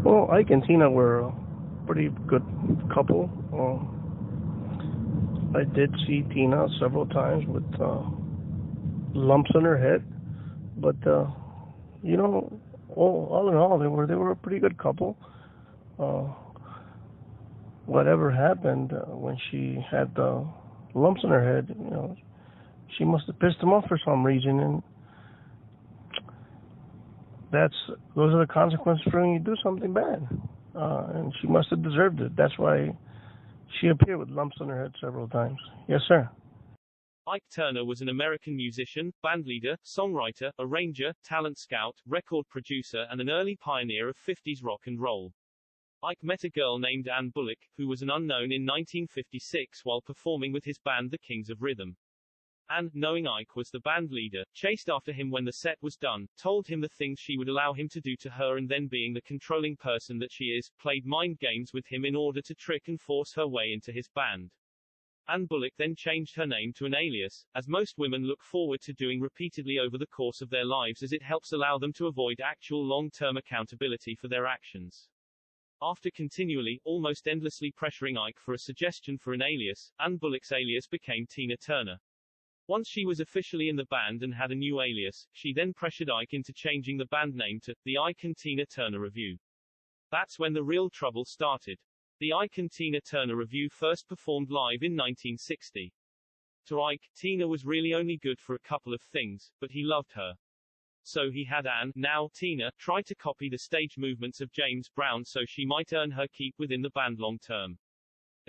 Well, Ike and Tina were a pretty good couple. I did see Tina several times with lumps on her head, but you know, all in all, they were a pretty good couple. Uh, Whatever happened when she had the lumps on her head, she must have pissed him off for some reason, and that's those are the consequences for when you do something bad. And she must have deserved it. That's why she appeared with lumps on her head several times. Yes, sir. Ike Turner was an American musician, bandleader, songwriter, arranger, talent scout, record producer and an early pioneer of 50s rock and roll. Ike met a girl named Ann Bullock, who was an unknown in 1956 while performing with his band The Kings of Rhythm. Ann, knowing Ike was the band leader, chased after him when the set was done, told him the things she would allow him to do to her, and then, being the controlling person that she is, played mind games with him in order to trick and force her way into his band. Ann Bullock then changed her name to an alias, as most women look forward to doing repeatedly over the course of their lives, as it helps allow them to avoid actual long-term accountability for their actions. After continually, almost endlessly pressuring Ike for a suggestion for an alias, Ann Bullock's alias became Tina Turner. Once she was officially in the band and had a new alias, she then pressured Ike into changing the band name to The Ike and Tina Turner Revue. That's when the real trouble started. The Ike and Tina Turner Revue first performed live in 1960. To Ike, Tina was really only good for a couple of things, but he loved her. So he had Ann, now Tina, try to copy the stage movements of James Brown so she might earn her keep within the band long term.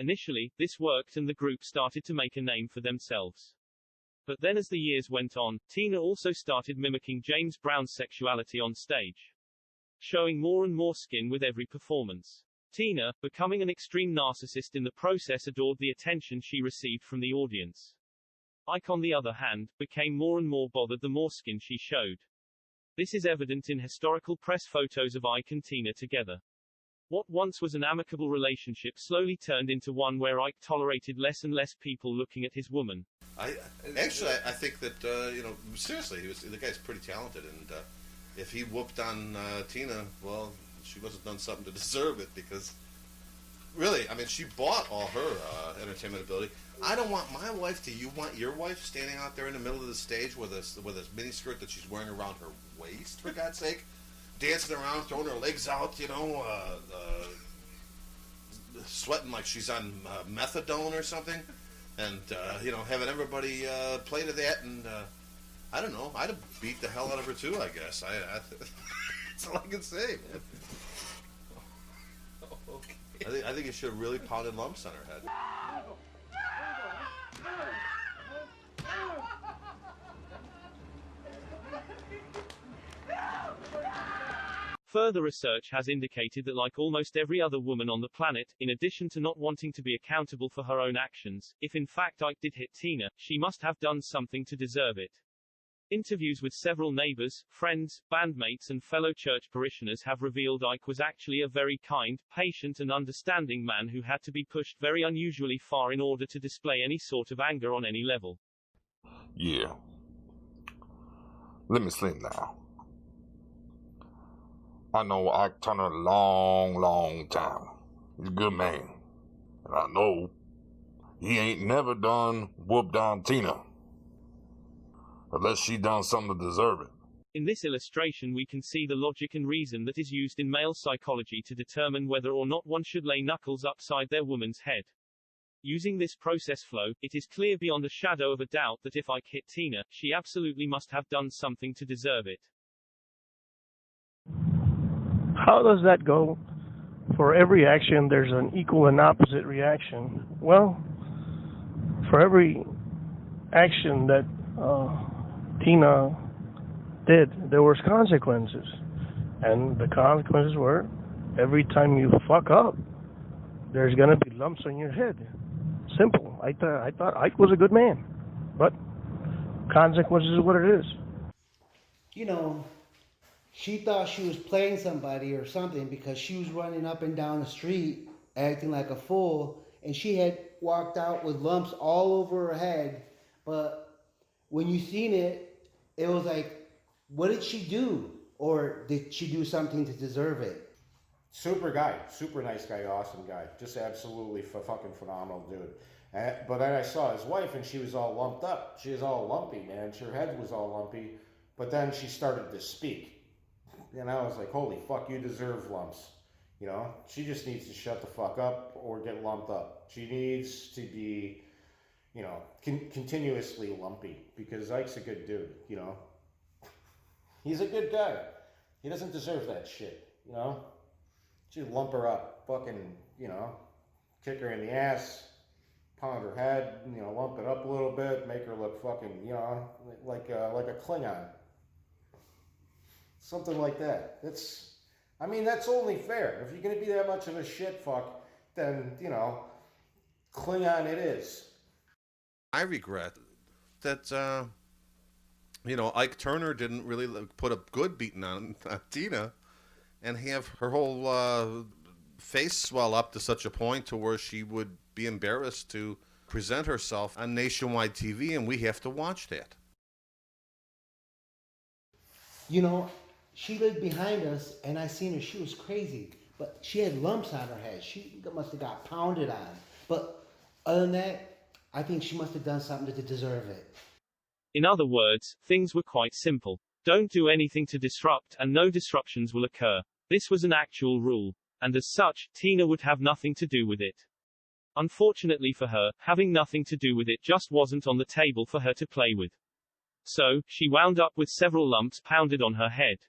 Initially, this worked and the group started to make a name for themselves. But then as the years went on, Tina also started mimicking James Brown's sexuality on stage, showing more and more skin with every performance. Tina, becoming an extreme narcissist in the process, adored the attention she received from the audience. Ike, on the other hand, became more and more bothered the more skin she showed. This is evident in historical press photos of Ike and Tina together. What once was an amicable relationship slowly turned into one where Ike tolerated less and less people looking at his woman. I think that seriously, the guy's pretty talented, and if he whooped on Tina, well, she must have done something to deserve it, because really, I mean, she bought all her entertainment ability. I don't want my wife to. You want your wife standing out there in the middle of the stage with a mini skirt that she's wearing around her waist, for God's sake, dancing around, throwing her legs out, sweating like she's on methadone or something, and having everybody play to that, and I don't know, I'd have beat the hell out of her too, I guess. That's all I can say, man. Okay. I think you should have really pounded lumps on her head. Further research has indicated that, like almost every other woman on the planet, in addition to not wanting to be accountable for her own actions, if in fact Ike did hit Tina, she must have done something to deserve it. Interviews with several neighbors, friends, bandmates and fellow church parishioners have revealed Ike was actually a very kind, patient and understanding man who had to be pushed very unusually far in order to display any sort of anger on any level. Yeah. Let me think now. I know Ike Turner a long time. He's a good man. And I know he ain't never done whoop down Tina. Unless she done something to deserve it. In this illustration we can see the logic and reason that is used in male psychology to determine whether or not one should lay knuckles upside their woman's head. Using this process flow, it is clear beyond a shadow of a doubt that if Ike hit Tina, she absolutely must have done something to deserve it. How does that go? For every action, there's an equal and opposite reaction. Well, for every action that Tina did, there was consequences. And the consequences were, every time you fuck up, there's going to be lumps on your head. Simple. I thought Ike was a good man. But consequences is what it is. She thought she was playing somebody or something because she was running up and down the street acting like a fool, and she had walked out with lumps all over her head. But when you seen it, it was like, what did she do? Or did she do something to deserve it? Super guy, super nice guy, awesome guy, just absolutely fucking phenomenal dude. But then I saw his wife, and she was all lumped up. She was all lumpy, man. Her head was all lumpy. But then she started to speak, and I was like, "Holy fuck, you deserve lumps." You know, she just needs to shut the fuck up or get lumped up. She needs to be, you know, continuously lumpy, because Ike's a good dude. You know, he's a good guy. He doesn't deserve that shit. You know. Just lump her up, fucking, you know, kick her in the ass, pound her head, you know, lump it up a little bit, make her look fucking, you know, like a Klingon. Something like that. That's only fair. If you're gonna be that much of a shit fuck, then, you know, Klingon it is. I regret that, Ike Turner didn't really put a good beating on Tina, and have her whole face swell up to such a point to where she would be embarrassed to present herself on nationwide TV, and we have to watch that. You know, she lived behind us, and I seen her. She was crazy, but she had lumps on her head. She must have got pounded on. But other than that, I think she must have done something to deserve it. In other words, things were quite simple. Don't do anything to disrupt, and no disruptions will occur. This was an actual rule. And as such, Tina would have nothing to do with it. Unfortunately for her, having nothing to do with it just wasn't on the table for her to play with. So, she wound up with several lumps pounded on her head.